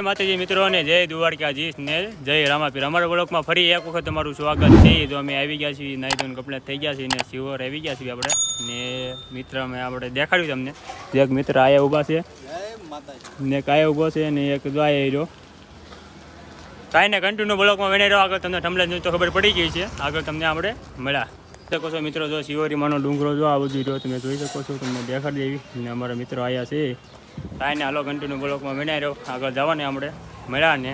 માતાજી મિત્રોને જય દ્વારકાધીશ ને જય રામાપીર। અમારા બ્લોકમાં ફરી એક વખત તમારું સ્વાગત છે। તો અમે આવી ગયા છીએ, નાઈ ધોઈને કપડાં થઈ ગયા છીએ ને શિવર આવી ગયા છીએ આપણે ને મિત્ર અમે આપણે દેખાડ્યું તમને। એક મિત્ર આયા ઊભા છે ને કાયા ઊભો છે ને એક દ્વાય રહ્યો કાંઈ ને કન્ટિન્યુ બ્લોકમાં વિનાઈ રહ્યો। આગળ તમને થંભલે તો ખબર પડી ગઈ છે, આગળ તમને આપણે મળ્યા શકો છો મિત્રો। જો શિવરીમાંનો ડુંગરો જો આ બધું જો તમે જોઈ શકો છો, તમને દેખાડી દેવી ને અમારા મિત્રો આવ્યા છે। કાંઈ ને હાલો કન્ટિન્યુ બ્લોકમાં વિનાઈ રહ્યો, આગળ જવાને આપણે મળ્યા ને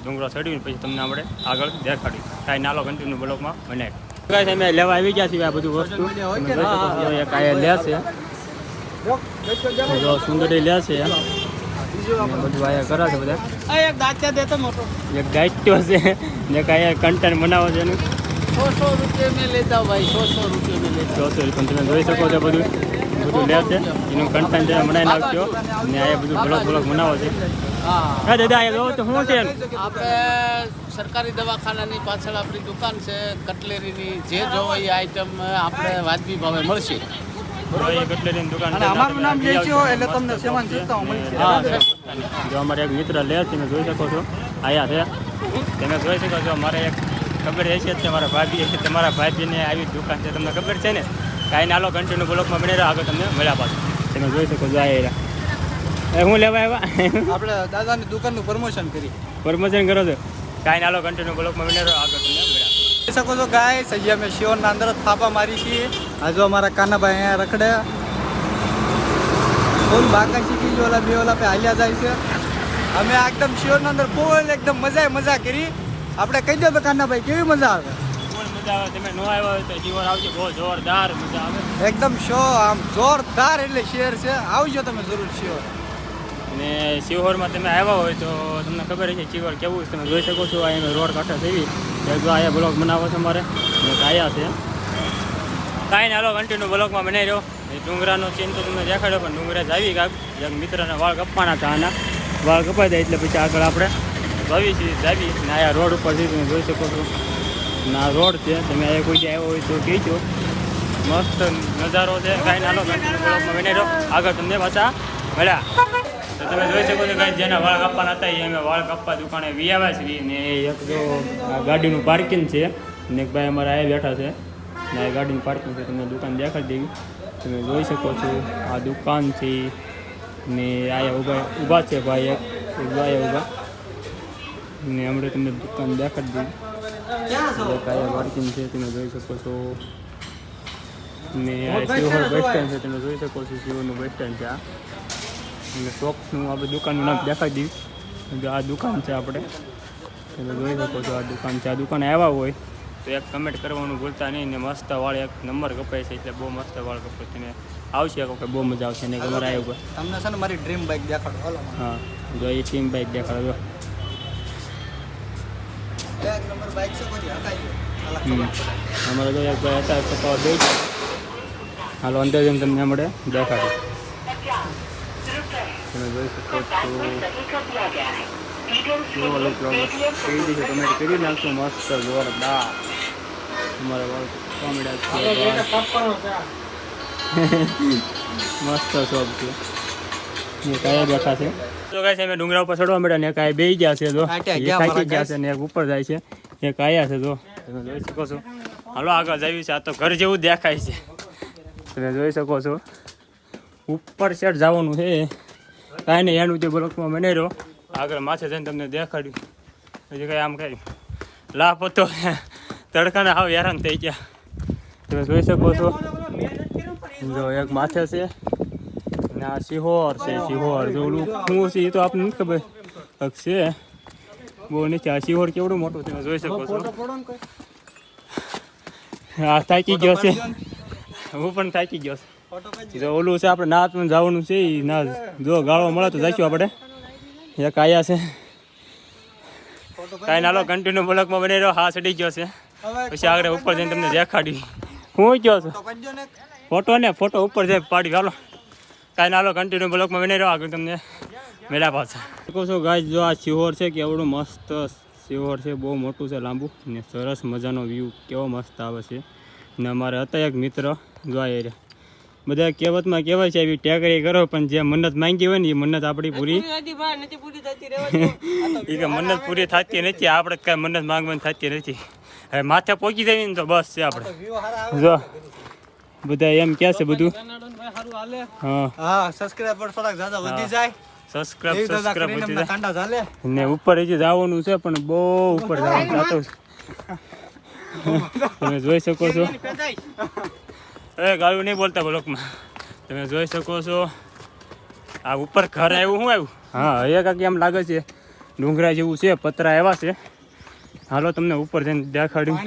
ડુંગરો ચડ્યું પછી તમને આપણે આગળ દેખાડ્યું। કાંઈ ને હાલો કન્ટિન્યુ બ્લોકમાં વિનાઈ રહ્યો। અમે લેવા આવી ગયા છીએ આ બધું વસ્તુ, એક આયા લે છે જો સુંદરી લે છે બધું આયા કરે છે બધા। એક દાંત્યા દેતો મોટો એક દાંત્યો છે ને કાંઈ કન્ટેન્ટ બનાવો છે એનું 100 રૂપિયા મેં લેતા ભાઈ, 100 રૂપિયા મેં લેતા 100 રૂપિયા તમે જોઈ શકો છો બધું લે છે એનું કન્ટેન્ટ બનાવી નાખજો ને આ બધું બ્લોગ બનાવો છે। હા દાદા આ તો શું છે આપણે સરકારી દવાખાનાની પાછળ આપણી દુકાન છે કટલેરીની, જે જોવો એ આઈટમ આપણે વાજબી ભાવે મળશે। કટલેરીની દુકાન અમારું નામ લેજો એટલે તમને સેવાન સસ્તા મળશે। જો અમારે એક મિત્ર લે છે તમે જોઈ શકો છો આયા છે, તમે જોઈ શકો છો। મારે એક ખબર હશે જ મારા ભાભી છે, તમારા ભાભીને આવી દુકાન છે તમને ખબર છે ને। કાંઈ નાલો કન્ટિન્યુ બ્લોકમાં બની રહ્યો, આગળ તમને મળ્યા પાછું તમે જોઈ શકો છો। આ હું લેવા આવ્યા આપણે દાદાની દુકાનનું પ્રમોશન કરી પ્રમોશન કરો છો। કાંઈ નાલો કન્ટિન્યુ બ્લોકમાં બની રહ્યો, આગળ તમને મળ્યા જોઈ શકો છો। ગાય સજી અમે શિવરના અંદર જ થાપા મારી છીએ। હજુ અમારા કાનાભાઈ અહીંયા રખડે ફૂલ બાકા શીખી ગયો, ઓલા બે ઓલા પે હાલ્યા જાય છે। અમે એકદમ શિવરના અંદર ફૂલ એકદમ મજા કરી। આપણે કહી દો તો કાનાભાઈ કેવી મજા આવે? તમે ન આવ્યા હોય તો જીવન આવજો, બહુ જોરદાર મજા આવે એકદમ શો આમ જોરદાર એટલે શહેર છે, આવજો તમે જરૂર શિવર। અને શિહોરમાં તમે આવ્યા હોય તો તમને ખબર છે શિહોર કેવું છે, તમે જોઈ શકો છો। અહીંયા રોડ કાંઠા થઈ જો અહીંયા બ્લોક બનાવો છો મારે આયા છે। કાંઈ ને હાલો કન્ટિન્યુ બ્લોકમાં બનાવી રહ્યો। એ ડુંગરાનો સીન તો તમને દેખાડ્યો, પણ ડુંગરા જ આવી કાંક એક મિત્રના વાળ કપવાના હતા, આના વાળ કપાઈ જાય એટલે પછી આગળ આપણે જાવી ને આયા રોડ ઉપરથી તમે જોઈ શકો છો ના રોડ છે। તમે અહીંયા કોઈ આવ્યો હોય તો કહેજો, મસ્ત નજારો છે। કાંઈ નાનો કન્ટિન્યુ બ્લોકમાં બનાવી રહ્યો, આગળ તમને પાછા મળ્યા તો તમે જોઈ શકો છો। કાંઈ જેના વાળ કાપવાના હતા એ અમે વાળ કાપવા દુકાને વી આવ્યા છીએ ને એક જો આ ગાડીનું પાર્કિંગ છે ને એક ભાઈ અમારા અહીંયા બેઠા છે ને આ ગાડીનું પાર્કિંગ છે, તમને દુકાન દેખાડી દેવી તમે જોઈ શકો છો। આ દુકાન છે ને અહીંયા ઊભા છે ભાઈ, એક ભાઈ ઊભા ને હમણાં તમને દુકાન દેખાડી દેવી। કાયા પાર્કિંગ છે તમે જોઈ શકો છો ને આ શિવહર બસ સ્ટેન્ડ છે, તમે જોઈ શકો છો। શિવરનું બસ સ્ટેન્ડ છે આ અને શોપનું આપણે દુકાનનું નામ દેખાડી દીધું। આ દુકાન છે આપણે તમે જોઈ શકો છો, આ દુકાન છે। આ દુકાને આવ્યા હોય તો એક કમેન્ટ કરવાનું ભૂલતા નહીં ને મસ્ત વાળ એક નંબર કપાય છે એટલે બહુ મસ્ત વાળ કપાય, તમે આવશે કે બહુ મજા આવશે ને તમારે આવ્યું હોય તમને છે ને મારી ડ્રીમ બાઇક દેખાડો હાલો। હા જો એ ટીમ બાઇક દેખાડો એક નંબર બાઇક છે, કોઈ હકાઈ અમારે તો એક ભાઈ હતા કપાવા દઈ હાલો અંદર જઈને તમને મળે દેખાડો તમે જોઈ શકો છો। કમેન્ટ કરી નાખશો મસ્ત જોરદાર અમારા વાળ કોમેડા મસ્ત શોપ છે ને કાંઈ બેઠા છે તો કાંઈ અમે ડુંગરા ઉપર ચડવા મળ્યા ને કાંઈ બેસી ગયા છે, જો થાકી ગયા છે ને એક ઉપર જાય છે, એક આયા છે જો તમે જોઈ શકો છો। હાલો આગળ જઈએ છે, આ તો ઘર જેવું દેખાય છે તમે જોઈ શકો છો। ઉપર સેટ જવાનું છે, કાંઈ નહીં એનું જે બ્લોકમાં બને રહ્યો, આગળ માથે જઈને તમને દેખાડ્યું હજી કાંઈ આમ કાંઈ લાભ હતો તડકાના હાવ હેરાન થઈ ગયા તમે જોઈ શકો છો। જો એક માથે છે ને આ શિહોર છે, શિહોર જો ઓલું શું છે એ તો આપણને નથી ખબર છે, બહુ નીચે આ શિહોર કેવડું મોટું તમે જોઈ શકો છો। આ થાકી ગયો છે, હું પણ થાકી ગયો છે। જો ઓલું છે આપણે નાથમાં જવાનું છે એ ના જો ગાળો મળે તો જઈશું આપણે। એક આયા છે, કાંઈ નાલો કન્ટિન્યુ બ્લોકમાં બની રહ્યો, હા ચડી ગયો છે પછી આગળ ઉપર જઈને તમને દેખાડી હું ગયો છું ફોટો ઉપર જઈ પાડી હાલો। કાંઈ નાલો કન્ટિન્યુ બ્લોકમાં બની રહ્યો, આગળ તમને મેળા પાછા કહો છો। ગાય જો આ શિહોર છે કે એવડું મસ્ત શિહોર છે, બહુ મોટું છે લાંબુ ને સરસ મજાનો વ્યૂ કેવો મસ્ત આવે છે ને અમારે હતા એક મિત્ર જો બધા કહેવતમાં કહેવાય છે એવી ટેકરી કરો પણ જે મન્નત માંગી હોય ને એ મન્નત આપણી પૂરી એ કે મન્નત પૂરી થતી નથી, આપણે કાંઈ મન્નત માંગવાની થતી નથી. હવે માથે પહોંચી જાય ને તો બસ છે આપણે. જો બધા એમ કહે છે બધું. હા સબસ્ક્રાઇબર થોડાક જ્યાદા વધી જાય, સબસ્ક્રાઇબ વધી જાય ને ઉપર હજી જવાનું છે પણ બહુ ઉપર જવાનું થતું તમે જોઈ શકો છો. એ ગાળું નહીં બોલતા બ્લોકમાં. તમે જોઈ શકો છો આ ઉપર ઘર આવ્યું શું આવ્યું. હા એ કાંઈક એમ લાગે છે ડુંગરા જેવું છે, પતરા આવ્યા છે. હાલો તમને ઉપર જઈને દેખાડ્યું.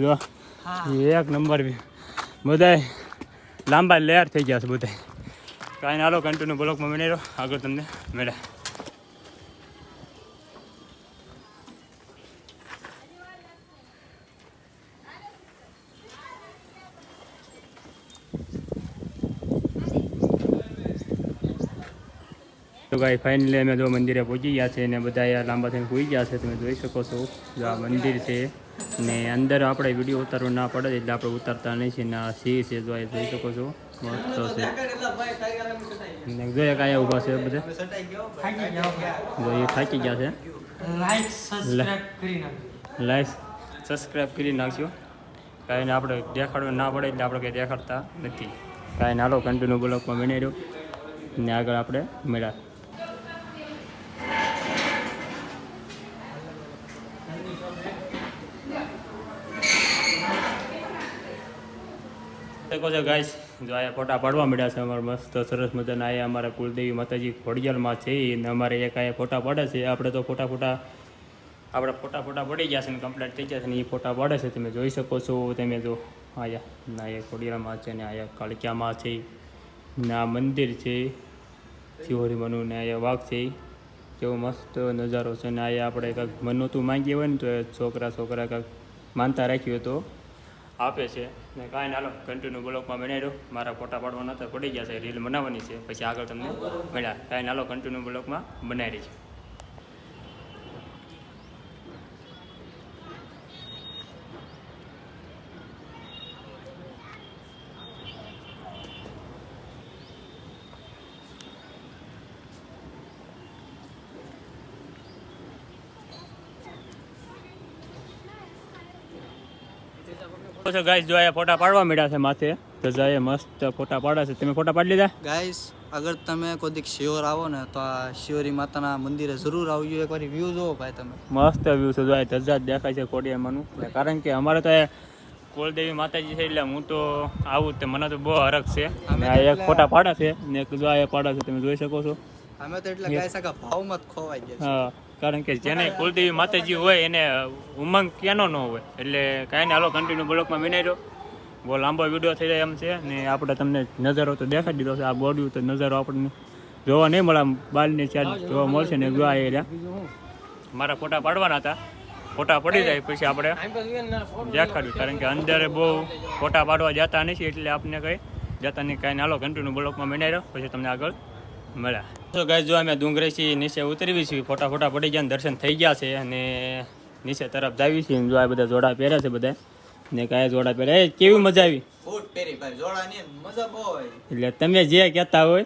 જો એક નંબર બધાય લાંબા લેયર થઈ ગયા છે બધા. કાંઈ હાલો કન્ટિન્યુ બ્લોકમાં બની રહ્યો, આગળ તમને મળ્યા. તો ગાઈ ફાઇનલી અમે જો મંદિરે પહોંચી ગયા છે ને બધા લાંબા થઈને સૂઈ ગયા છે. તમે જોઈ શકો છો જો આ મંદિર છે ને અંદર આપણે વિડીયો ઉતારવો ના પડે એટલે આપણે ઉતારતા નહીં છીએ. ને આ સિંહ છે જો જોઈ શકો છો મસ્ત છે. જોઈએ કાંઈ ઊભા છે બધા જો એ થાકી ગયા છે. લાઈક સબસ્ક્રાઈબ કરી નાખજો. કાંઈને આપણે દેખાડવું ના પડે એટલે આપણે કંઈ દેખાડતા નથી. કાંઈ નાલો કન્ટિન્યુ બ્લોકમાં બની રહ્યો ને આગળ આપણે મળ્યા. દેખો છો ગાઈસ જો આયા ફોટા પાડવા મળ્યા છે અમારા મસ્ત સરસ મજાના. આયા અમારા કુલદેવી માતાજી ખોડિયારમાં છે અને અમારે એક આયા ફોટા પાડે છે. આપણે તો ફોટા પડી ગયા છે ને કમ્પ્લીટ થઈ ગયા છે ને એ ફોટા પાડે છે. તમે જોઈ શકો છો. તમે જો આયા ના એ ખોડિયારમાં છે ને આયા કાળિયામાં છે ને આ મંદિર છે શિવહરીમાનું ને આયા વાઘ છે. કેવો મસ્ત નજારો છે ને આયા આપણે કાંઈક મનોતું માંગીએ હોય ને તો છોકરા કાંઈક માનતા રાખી હોય તો આપે છે. ને કાંઈ ના હાલો કન્ટિન્યુ બ્લોકમાં બનાવી રહ્યો. મારા ફોટા પાડવાના હતા પડી ગયા છે, રીલ બનાવવાની છે પછી આગળ તમને મળ્યા. કાંઈ ના હાલો કન્ટિન્યુ બ્લોકમાં બનાવી રહી છે. ગાઈસ જો આયા ફોટા પાડવા મળ્યા છે માથે તો જાય મસ્ત ફોટા પાડે છે. તમે ફોટા પાડી લીધા ગાઈસ? અગર તમે કોઈ દીક શિહોર આવો ને તો આ શિહોરી માતાના મંદિરે જરૂર આવજો. એકવાર વ્યૂ જોવો ભાઈ તમે, મસ્ત વ્યૂ છે. જો ધજા દેખાય છે ખોડિયારમાંનું. કારણ કે અમારે તો કુલદેવી માતાજી છે એટલે હું તો આવું જ. મને તો બહુ હરખ છે. આ એક ફોટા પાડે છે ને એક જો આ પાડે છે. તમે જોઈ શકો છો. અમે તો એટલે ગાઈસ આખા ભાવમાં જ ખોવાઈ ગયા. હા કારણ કે જેને કુલદેવી માતાજી હોય એને ઉમંગ ક્યાંનો ન હોય. એટલે કાંઈ ને હાલો કન્ટિન્યુ બ્લોકમાં બનાવી રહ્યો. બહુ લાંબો વિડીયો થઈ જાય એમ છે ને આપણે તમને નજારો તો દેખાડી દીધો છે. આ બોર્ડ તો નજારો આપણને જોવા નહીં મળે, બાલની ચાર જોવા મળશે ને. જો આ એરિયા મારા ફોટા પાડવાના હતા, ફોટા પડી જાય પછી આપણે દેખાડ્યું. કારણ કે અંદર બહુ ફોટા પાડવા જતા નથી એટલે આપણે કંઈ જતા નહીં. કાંઈ હાલો કન્ટિન્યુ બ્લોકમાં બનાવી રહ્યો પછી તમને આગળ મળ્યા. તો ગાઈસ જો અમે ડુંગરેથી નીચે ઉતરવી છીએ. ફોટા પડી ગયા, દર્શન થઈ ગયા છે અને નીચે તરફ જાવી છીએ. જો આ બધા જોડા પહેર્યા છે બધા ને કાંઈ જોડા પહેર્યા. કેવી મજા આવી? એટલે તમે જે કહેતા હોય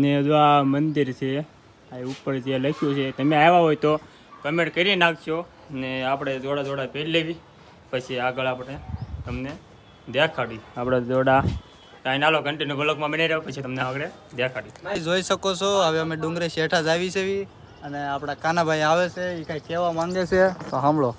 ને જો આ મંદિર છે આ ઉપર જે લખ્યું છે તમે આવ્યા હોય તો કમેન્ટ કરી નાખજો ને આપણે જોડા પહેરી લેવી પછી આગળ આપણે તમને દેખાડી. આપણે જોડા કાંઈ નાલો કન્ટિન્યુ બ્લોકમાં બની રહ્યો પછી તમને આગળ દેખાડી. જોઈ શકો છો હવે અમે ડુંગરે શેઠા જ આવી છે અને આપણા કાનાભાઈ આવે છે. એ કાંઈ કહેવા માંગે છે તો સાંભળો.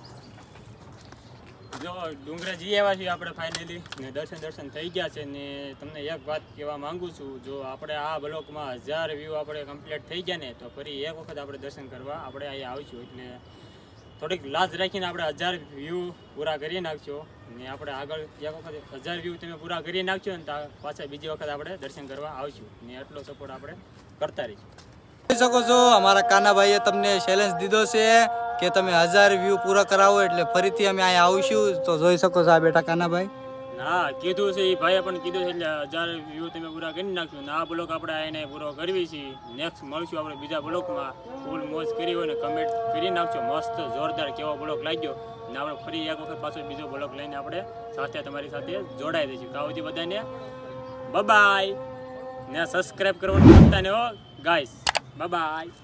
જો ડુંગરે જઈ આવ્યા છીએ આપણે ફાઇનલી ને દર્શન થઈ ગયા છે ને તમને એક વાત કહેવા માંગુ છું. જો આપણે આ બ્લોકમાં 1000 વ્યૂ આપણે કમ્પ્લીટ થઈ ગયા ને તો ફરી એક વખત આપણે દર્શન કરવા આપણે અહીંયા આવીશું. એટલે થોડીક લાજ રાખીને આપણે 1000 વ્યૂ પૂરા કરી નાખજો ને આપણે આગળ એક વખત 1000 વ્યૂ તમે પૂરા કરી નાખજો ને તો પાછા બીજી વખત આપણે દર્શન કરવા આવશું ને એટલો સપોર્ટ આપણે કરતા રહીશું. જોઈ શકો છો અમારા કાનાભાઈએ તમને ચેલેન્જ દીધો છે કે તમે 1000 વ્યૂ પૂરા કરાવો એટલે ફરીથી અમે અહીંયા આવીશું. તો જોઈ શકો છો આ બેટા કાનાભાઈ. હા કીધું છે એ ભાઈએ પણ કીધું છે એટલે 1000 વ્યૂ તમે પૂરા કરી નાખશો ને આ બ્લોક આપણે એને પૂરો કરવી છીએ. નેક્સ્ટ મળશું આપણે બીજા બ્લોકમાં. ફૂલ મોજ કરી હોય ને કમેન્ટ કરી નાખજો. મસ્ત જોરદાર કેવો બ્લોક લાગ્યો ને આપણે ફરી એક વખત પાછો બીજો બ્લોક લઈને આપણે સાથે તમારી સાથે જોડાઈ દઈશું. તો આવતી બધાને બાય ને સબસ્ક્રાઇબ કરવાનું ભૂલતા નહીં હો ગાઈસ. બાય.